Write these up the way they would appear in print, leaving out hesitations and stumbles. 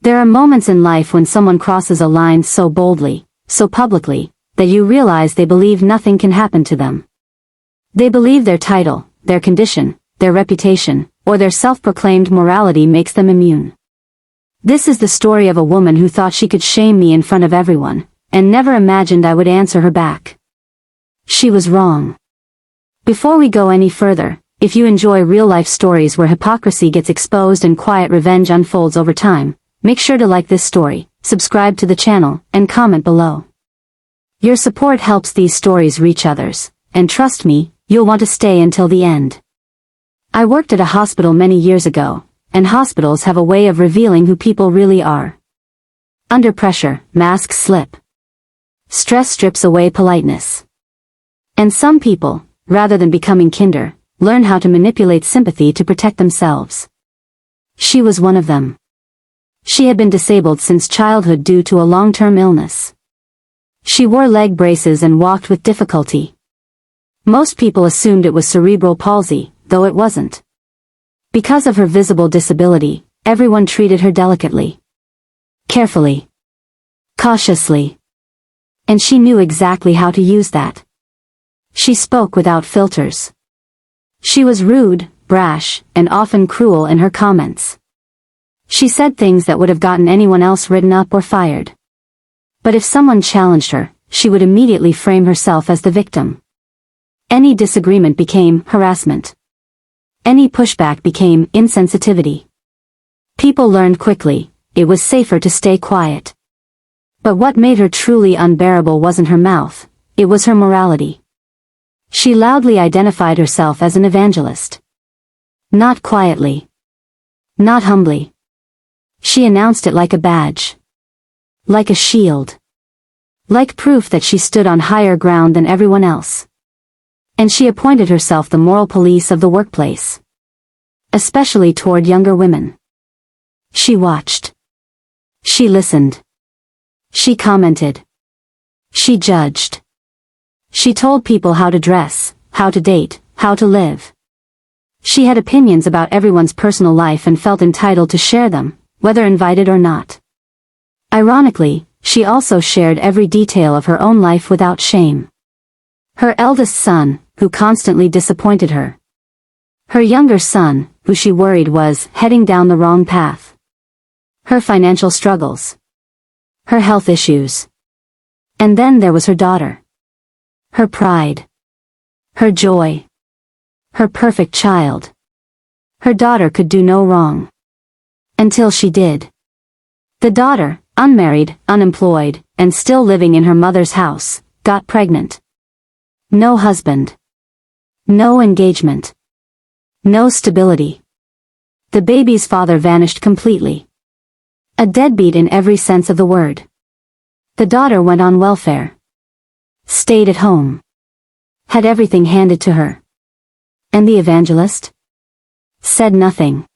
There are moments in life when someone crosses a line so boldly, so publicly, that you realize they believe nothing can happen to them. They believe their title, their condition, their reputation, or their self-proclaimed morality makes them immune. This is the story of a woman who thought she could shame me in front of everyone, and never imagined I would answer her back. She was wrong. Before we go any further, if you enjoy real-life stories where hypocrisy gets exposed and quiet revenge unfolds over time, make sure to like this story, subscribe to the channel, and comment below. Your support helps these stories reach others, and trust me, you'll want to stay until the end. I worked at a hospital many years ago, and hospitals have a way of revealing who people really are. Under pressure, masks slip. Stress strips away politeness. And some people, rather than becoming kinder, learn how to manipulate sympathy to protect themselves. She was one of them. She had been disabled since childhood due to a long-term illness. She wore leg braces and walked with difficulty. Most people assumed it was cerebral palsy, though it wasn't. Because of her visible disability, everyone treated her delicately. Carefully. Cautiously. And she knew exactly how to use that. She spoke without filters. She was rude, brash, and often cruel in her comments. She said things that would have gotten anyone else written up or fired. But if someone challenged her, she would immediately frame herself as the victim. Any disagreement became harassment. Any pushback became insensitivity. People learned quickly, it was safer to stay quiet. But what made her truly unbearable wasn't her mouth, it was her morality. She loudly identified herself as an evangelist. Not quietly. Not humbly. She announced it like a badge. Like a shield. Like proof that she stood on higher ground than everyone else. And she appointed herself the moral police of the workplace. Especially toward younger women. She watched. She listened. She commented. She judged. She told people how to dress, how to date, how to live. She had opinions about everyone's personal life and felt entitled to share them, whether invited or not. Ironically, she also shared every detail of her own life without shame. Her eldest son, who constantly disappointed her. Her younger son, who she worried was heading down the wrong path. Her financial struggles. Her health issues. And then there was her daughter. Her pride. Her joy. Her perfect child. Her daughter could do no wrong. Until she did. The daughter, unmarried, unemployed, and still living in her mother's house, got pregnant. No husband. No engagement. No stability. The baby's father vanished completely. A deadbeat in every sense of the word. The daughter went on welfare. Stayed at home. Had everything handed to her. And the evangelist? Said nothing.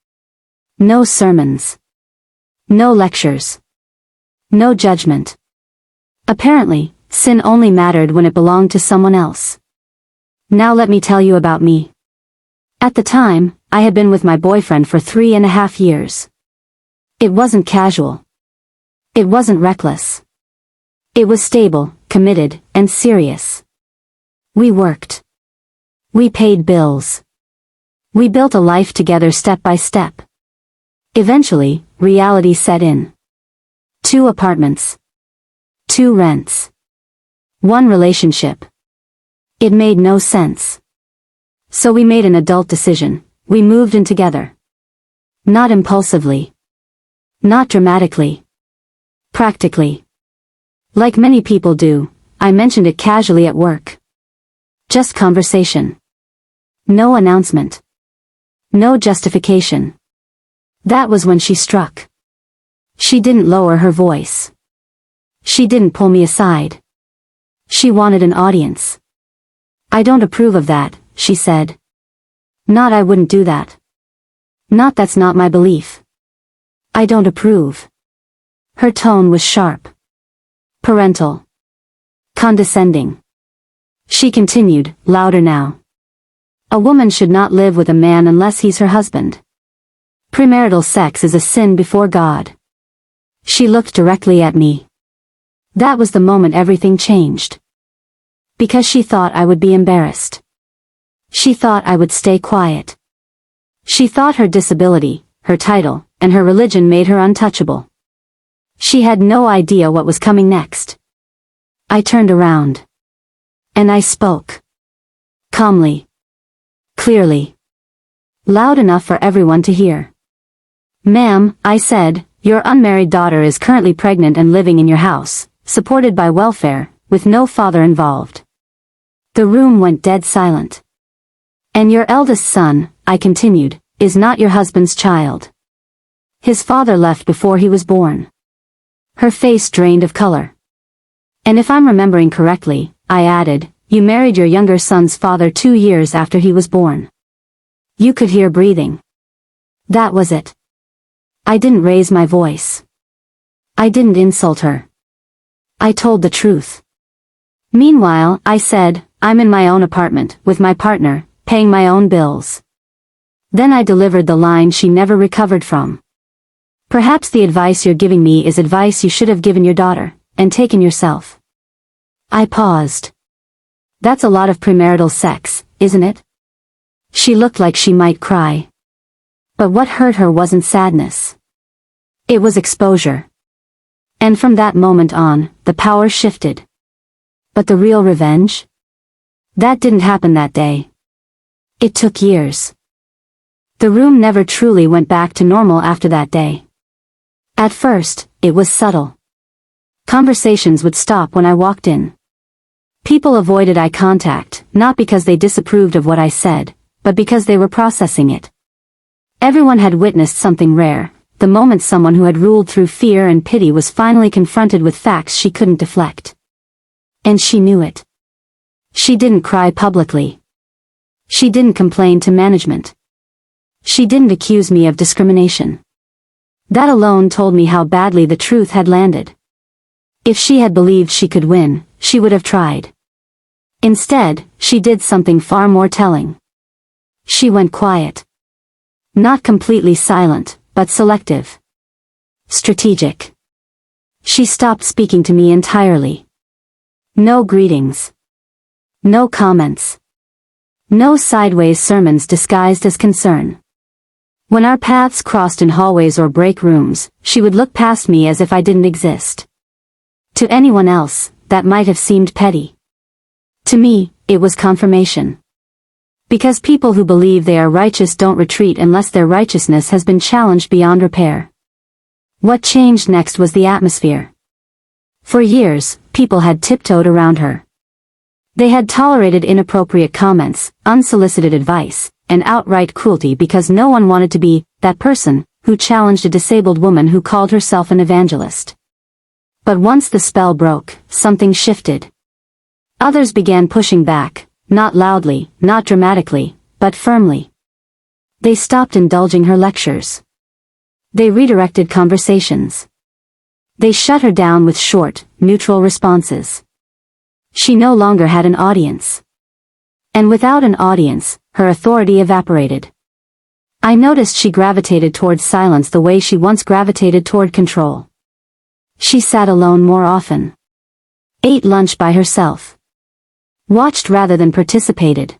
No sermons. No lectures. No judgment. Apparently, sin only mattered when it belonged to someone else. Now let me tell you about me. At the time, I had been with my boyfriend for 3.5 years. It wasn't casual. It wasn't reckless. It was stable, committed, and serious. We worked. We paid bills. We built a life together step by step. Eventually, reality set in. 2 apartments. 2 rents. 1 relationship. It made no sense. So we made an adult decision, we moved in together. Not impulsively. Not dramatically. Practically. Like many people do, I mentioned it casually at work. Just conversation. No announcement. No justification. That was when she struck. She didn't lower her voice. She didn't pull me aside. She wanted an audience. I don't approve of that, she said. Not I wouldn't do that. Not that's not my belief. I don't approve. Her tone was sharp. Parental. Condescending. She continued, louder now. A woman should not live with a man unless he's her husband. Premarital sex is a sin before God. She looked directly at me. That was the moment everything changed. Because she thought I would be embarrassed. She thought I would stay quiet. She thought her disability, her title, and her religion made her untouchable. She had no idea what was coming next. I turned around. And I spoke. Calmly. Clearly. Loud enough for everyone to hear. "Ma'am," I said, "your unmarried daughter is currently pregnant and living in your house, supported by welfare, with no father involved." The room went dead silent. "And your eldest son," I continued, "is not your husband's child. His father left before he was born." Her face drained of color. "And if I'm remembering correctly," I added, "you married your younger son's father 2 years after he was born." You could hear breathing. That was it. I didn't raise my voice. I didn't insult her. I told the truth. "Meanwhile," I said, "I'm in my own apartment, with my partner, paying my own bills." Then I delivered the line she never recovered from. "Perhaps the advice you're giving me is advice you should have given your daughter, and taken yourself." I paused. "That's a lot of premarital sex, isn't it?" She looked like she might cry. But what hurt her wasn't sadness. It was exposure. And from that moment on, the power shifted. But the real revenge? That didn't happen that day. It took years. The room never truly went back to normal after that day. At first, it was subtle. Conversations would stop when I walked in. People avoided eye contact, not because they disapproved of what I said, but because they were processing it. Everyone had witnessed something rare, the moment someone who had ruled through fear and pity was finally confronted with facts she couldn't deflect. And she knew it. She didn't cry publicly. She didn't complain to management. She didn't accuse me of discrimination. That alone told me how badly the truth had landed. If she had believed she could win, she would have tried. Instead, she did something far more telling. She went quiet. Not completely silent, but selective. Strategic. She stopped speaking to me entirely. No greetings. No comments. No sideways sermons disguised as concern. When our paths crossed in hallways or break rooms, she would look past me as if I didn't exist. To anyone else, that might have seemed petty. To me, it was confirmation. Because people who believe they are righteous don't retreat unless their righteousness has been challenged beyond repair. What changed next was the atmosphere. For years, people had tiptoed around her. They had tolerated inappropriate comments, unsolicited advice, and outright cruelty because no one wanted to be that person who challenged a disabled woman who called herself an evangelist. But once the spell broke, something shifted. Others began pushing back, not loudly, not dramatically, but firmly. They stopped indulging her lectures. They redirected conversations. They shut her down with short, neutral responses. She no longer had an audience. And without an audience, her authority evaporated. I noticed she gravitated toward silence the way she once gravitated toward control. She sat alone more often. Ate lunch by herself. Watched rather than participated.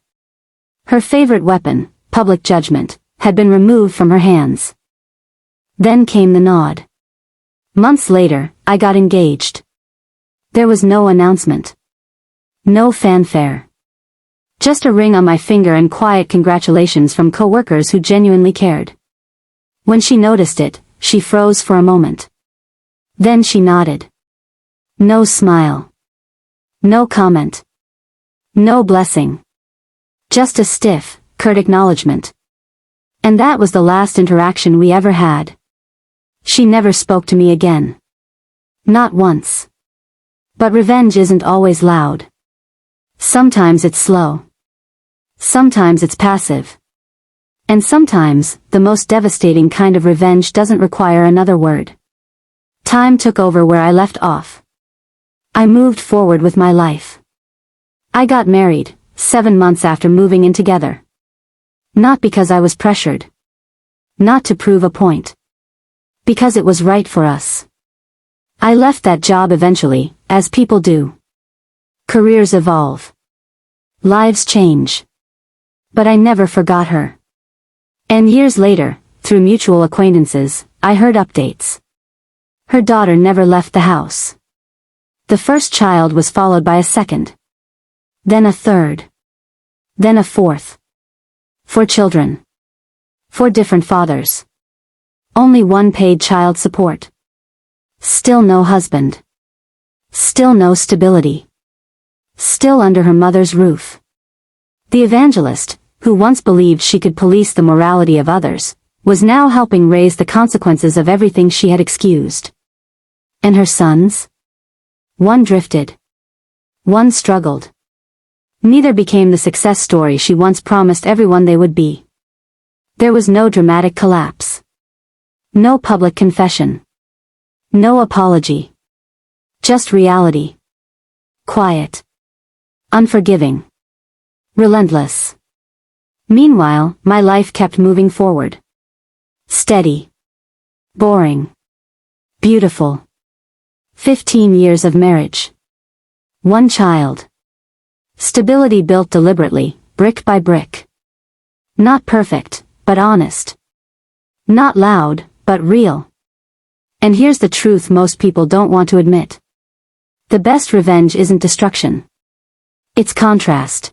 Her favorite weapon, public judgment, had been removed from her hands. Then came the nod. Months later, I got engaged. There was no announcement. No fanfare. Just a ring on my finger and quiet congratulations from coworkers who genuinely cared. When she noticed it, she froze for a moment. Then she nodded. No smile. No comment. No blessing. Just a stiff, curt acknowledgement. And that was the last interaction we ever had. She never spoke to me again. Not once. But revenge isn't always loud. Sometimes it's slow. Sometimes it's passive. And sometimes, the most devastating kind of revenge doesn't require another word. Time took over where I left off. I moved forward with my life. I got married, 7 months after moving in together. Not because I was pressured. Not to prove a point. Because it was right for us. I left that job eventually, as people do. Careers evolve. Lives change. But I never forgot her. And years later, through mutual acquaintances, I heard updates. Her daughter never left the house. The first child was followed by a second. Then a third. Then a fourth. 4 children. 4 different fathers. Only one paid child support. Still no husband. Still no stability. Still under her mother's roof. The evangelist, who once believed she could police the morality of others, was now helping raise the consequences of everything she had excused. And her sons? One drifted. One struggled. Neither became the success story she once promised everyone they would be. There was no dramatic collapse. No public confession. No apology. Just reality. Quiet. Unforgiving. Relentless. Meanwhile, my life kept moving forward. Steady. Boring. Beautiful. 15 years of marriage. 1 child. Stability built deliberately, brick by brick. Not perfect, but honest. Not loud, but real. And here's the truth most people don't want to admit. The best revenge isn't destruction. It's contrast.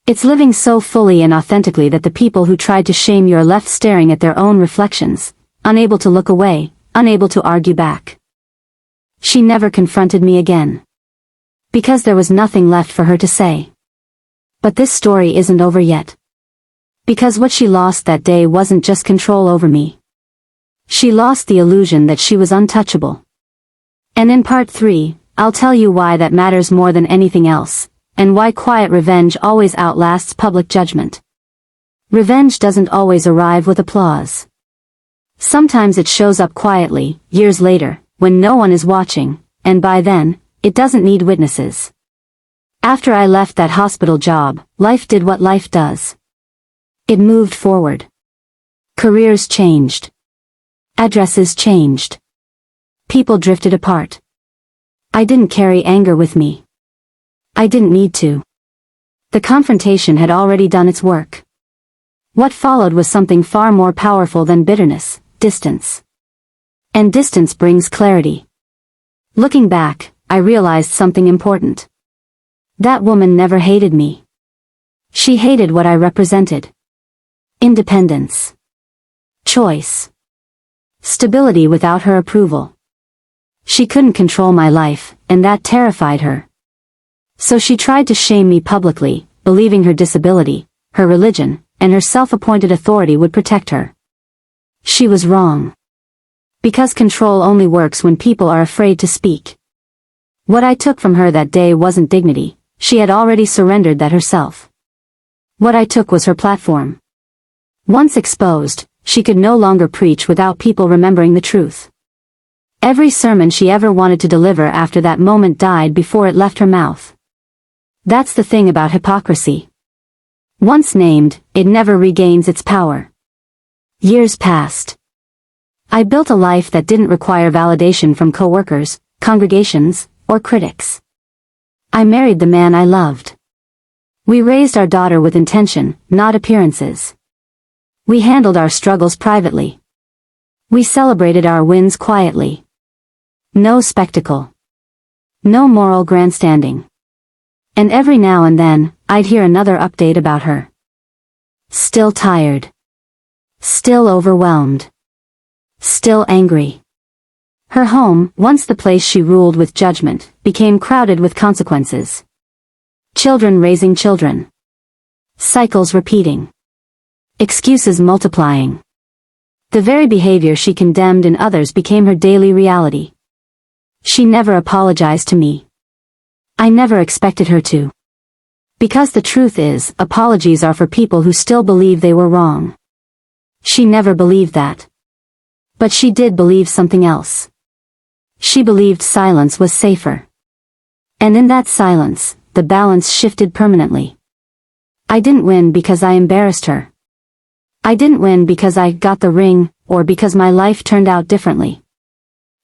It's living so fully and authentically that the people who tried to shame you are left staring at their own reflections, unable to look away, unable to argue back. She never confronted me again. Because there was nothing left for her to say. But this story isn't over yet. Because what she lost that day wasn't just control over me. She lost the illusion that she was untouchable. And in part 3, I'll tell you why that matters more than anything else, and why quiet revenge always outlasts public judgment. Revenge doesn't always arrive with applause. Sometimes it shows up quietly, years later, when no one is watching, and by then, it doesn't need witnesses. After I left that hospital job, life did what life does. It moved forward. Careers changed. Addresses changed. People drifted apart. I didn't carry anger with me. I didn't need to. The confrontation had already done its work. What followed was something far more powerful than bitterness, distance. And distance brings clarity. Looking back, I realized something important. That woman never hated me. She hated what I represented. Independence. Choice. Stability without her approval. She couldn't control my life, and that terrified her. So she tried to shame me publicly, believing her disability, her religion, and her self-appointed authority would protect her. She was wrong. Because control only works when people are afraid to speak. What I took from her that day wasn't dignity, she had already surrendered that herself. What I took was her platform. Once exposed, she could no longer preach without people remembering the truth. Every sermon she ever wanted to deliver after that moment died before it left her mouth. That's the thing about hypocrisy. Once named, it never regains its power. Years passed. I built a life that didn't require validation from coworkers, congregations, or critics. I married the man I loved. We raised our daughter with intention, not appearances. We handled our struggles privately. We celebrated our wins quietly. No spectacle. No moral grandstanding. And every now and then, I'd hear another update about her. Still tired. Still overwhelmed. Still angry. Her home, once the place she ruled with judgment, became crowded with consequences. Children raising children. Cycles repeating. Excuses multiplying. The very behavior she condemned in others became her daily reality. She never apologized to me. I never expected her to. Because the truth is, apologies are for people who still believe they were wrong. She never believed that. But she did believe something else. She believed silence was safer. And in that silence, the balance shifted permanently. I didn't win because I embarrassed her. I didn't win because I got the ring, or because my life turned out differently.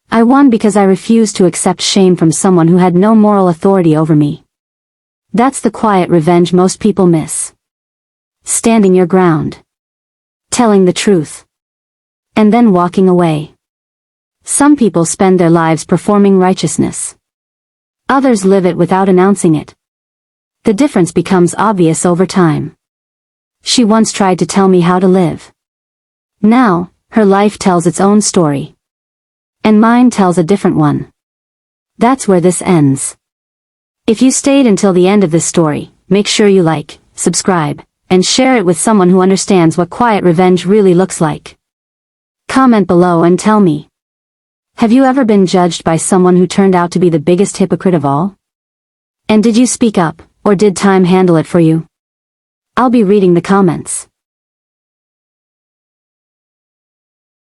I won because I refused to accept shame from someone who had no moral authority over me. That's the quiet revenge most people miss. Standing your ground. Telling the truth. And then walking away. Some people spend their lives performing righteousness. Others live it without announcing it. The difference becomes obvious over time. She once tried to tell me how to live. Now, her life tells its own story. And mine tells a different one. That's where this ends. If you stayed until the end of this story, make sure you like, subscribe, and share it with someone who understands what quiet revenge really looks like. Comment below and tell me. Have you ever been judged by someone who turned out to be the biggest hypocrite of all? And did you speak up, or did time handle it for you? I'll be reading the comments.